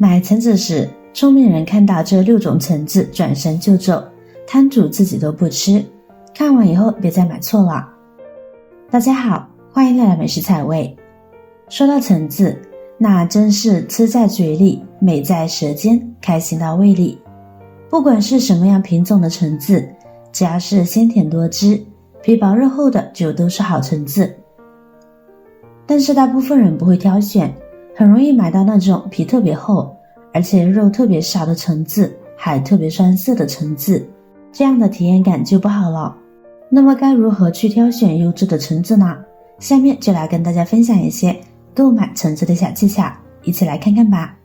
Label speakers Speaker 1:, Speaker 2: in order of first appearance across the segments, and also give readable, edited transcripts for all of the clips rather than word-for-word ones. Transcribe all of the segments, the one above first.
Speaker 1: 买橙子时，聪明人看到这6种橙子转身就走，摊主自己都不吃。看完以后别再买错了。大家好，欢迎来到美食采味。说到橙子，那真是吃在嘴里，美在舌尖，开心到胃里。不管是什么样品种的橙子，只要是鲜甜多汁，皮薄肉厚的就都是好橙子。但是大部分人不会挑选，很容易买到那种皮特别厚，而且肉特别少的橙子，还特别酸涩的橙子，这样的体验感就不好了。那么该如何去挑选优质的橙子呢？下面就来跟大家分享一些购买橙子的小技巧，一起来看看吧。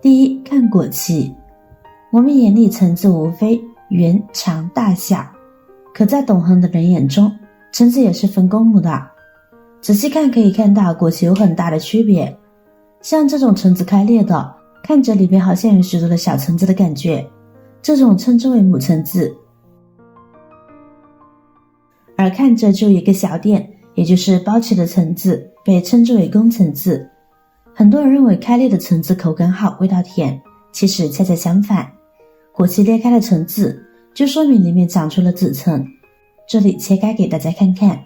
Speaker 1: 第一，看果期。我们眼里橙子无非圆、长、大小，可在懂行的人眼中，橙子也是分公母的。仔细看可以看到果期有很大的区别，像这种橙子开裂的，看着里边好像有许多的小橙子的感觉，这种称之为母橙子。而看着就一个小点，也就是包起的橙子，被称之为公橙子。很多人认为开裂的橙子口感好，味道甜，其实恰恰相反。果期裂开的橙子，就说明里面长出了籽层。这里切开给大家看看，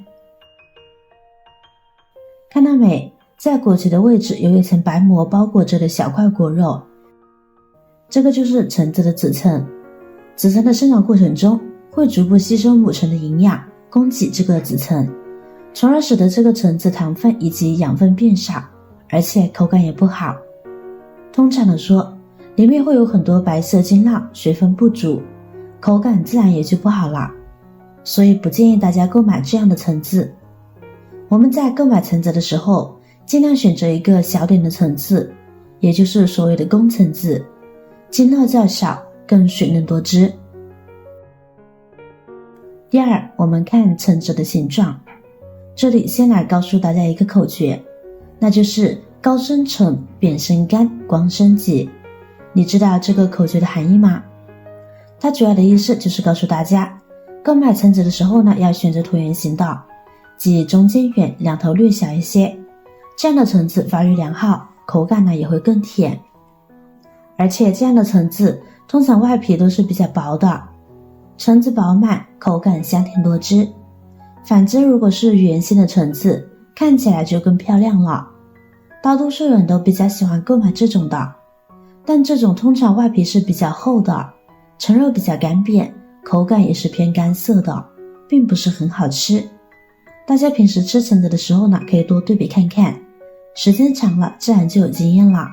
Speaker 1: 看到没？在果期的位置有一层白膜包裹着的小块果肉，这个就是橙子的籽层。籽层的生长过程中，会逐步吸收母橙的营养，供给这个籽层，从而使得这个橙子糖分以及养分变少，而且口感也不好。通常的说，里面会有很多白色晶酪，水分不足，口感自然也就不好了。所以不建议大家购买这样的橙子。我们在购买橙子的时候，尽量选择一个小点的橙子，也就是所谓的公橙子，晶酪较少，更水嫩多汁。第二，我们看橙子的形状。这里先来告诉大家一个口诀，那就是高生橙，扁生干，光生节。你知道这个口诀的含义吗？它主要的意思就是告诉大家，购买橙子的时候呢，要选择椭圆形的，即中间圆，两头略小一些，这样的橙子发育良好，口感呢也会更甜。而且这样的橙子通常外皮都是比较薄的，橙子饱满，口感香甜多汁。反之，如果是圆形的橙子，看起来就更漂亮了。大多数人都比较喜欢购买这种的，但这种通常外皮是比较厚的，橙肉比较干瘪，口感也是偏干涩的，并不是很好吃。大家平时吃橙子的时候呢，可以多对比看看，时间长了自然就有经验了。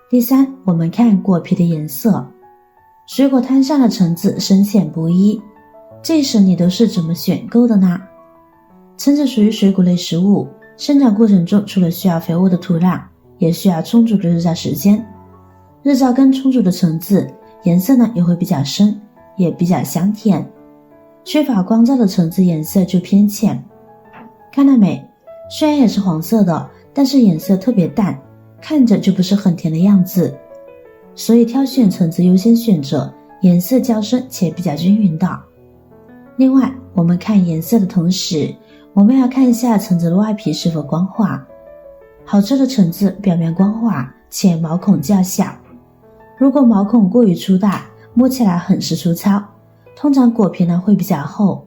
Speaker 1: 第三，我们看果皮的颜色。水果摊上的橙子深浅不一，这时你都是怎么选购的呢？橙子属于水果类食物，生长过程中除了需要肥沃的土壤，也需要充足的日照时间。日照更充足的橙子，颜色呢也会比较深，也比较香甜。缺乏光照的橙子颜色就偏浅。看到没？虽然也是黄色的，但是颜色特别淡，看着就不是很甜的样子。所以挑选橙子优先选择颜色较深且比较均匀的。另外，我们看颜色的同时，我们要看一下橙子的外皮是否光滑。好吃的橙子表面光滑且毛孔较小，如果毛孔过于粗大，摸起来很是粗糙，通常果皮呢会比较厚。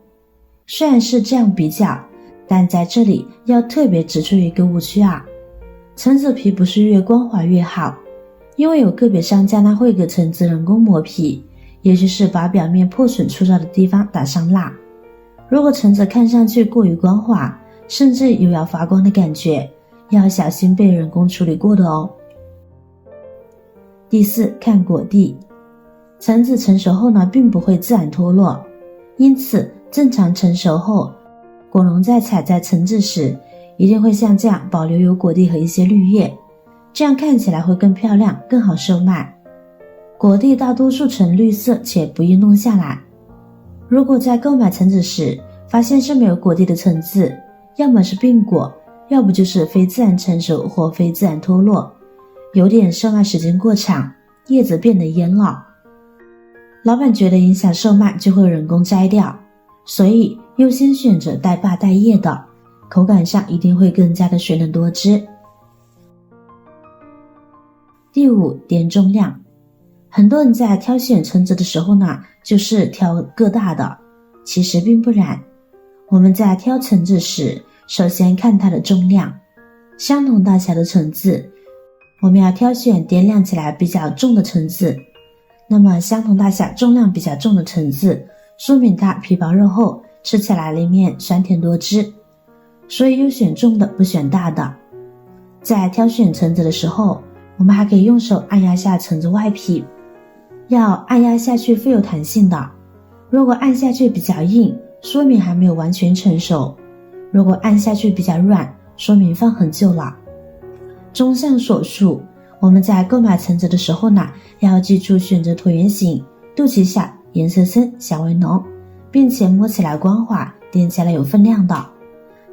Speaker 1: 虽然是这样比较，但在这里要特别指出一个误区啊，橙子皮不是越光滑越好，因为有个别商家呢会给橙子人工磨皮，也就是把表面破损粗糙的地方打上蜡。如果橙子看上去过于光滑，甚至有要发光的感觉，要小心被人工处理过的哦。第四，看果蒂。橙子成熟后呢，并不会自然脱落，因此正常成熟后，果农在采摘橙子时，一定会像这样保留有果蒂和一些绿叶，这样看起来会更漂亮，更好售卖。果蒂大多数呈绿色且不易弄下来。如果在购买橙子时发现是没有果蒂的橙子，要么是病果，要不就是非自然成熟或非自然脱落，有点售卖时间过长，叶子变得蔫了。老板觉得影响售卖，就会人工摘掉，所以优先选择带把带叶的，口感上一定会更加的水嫩多汁。第五，点重量。很多人在挑选橙子的时候呢，就是挑个大的，其实并不然。我们在挑橙子时，首先看它的重量。相同大小的橙子，我们要挑选掂量起来比较重的橙子。那么相同大小重量比较重的橙子，说明它皮薄肉厚，吃起来里面酸甜多汁，所以优选重的不选大的。在挑选橙子的时候，我们还可以用手按压下橙子外皮，要按压下去富有弹性的，如果按下去比较硬，说明还没有完全成熟，如果按下去比较软，说明放很久了。综上所述，我们在购买橙子的时候呢，要记住选择椭圆形，肚脐小，颜色深，香味浓，并且摸起来光滑，掂起来有分量的。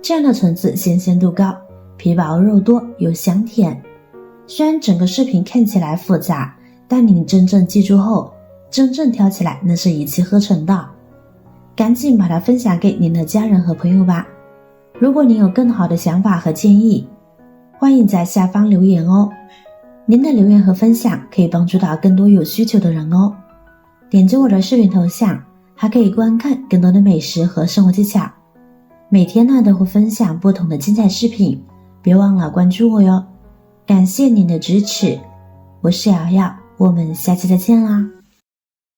Speaker 1: 这样的橙子新鲜度高，皮薄肉多，又香甜。虽然整个视频看起来复杂，但您真正记住后，真正挑起来那是一气呵成的。赶紧把它分享给您的家人和朋友吧。如果您有更好的想法和建议，欢迎在下方留言哦。您的留言和分享可以帮助到更多有需求的人哦。点击我的视频头像，还可以观看更多的美食和生活技巧。每天呢都会分享不同的精彩视频，别忘了关注我哟。感谢您的支持，我是瑶瑶，我们下期再见啦。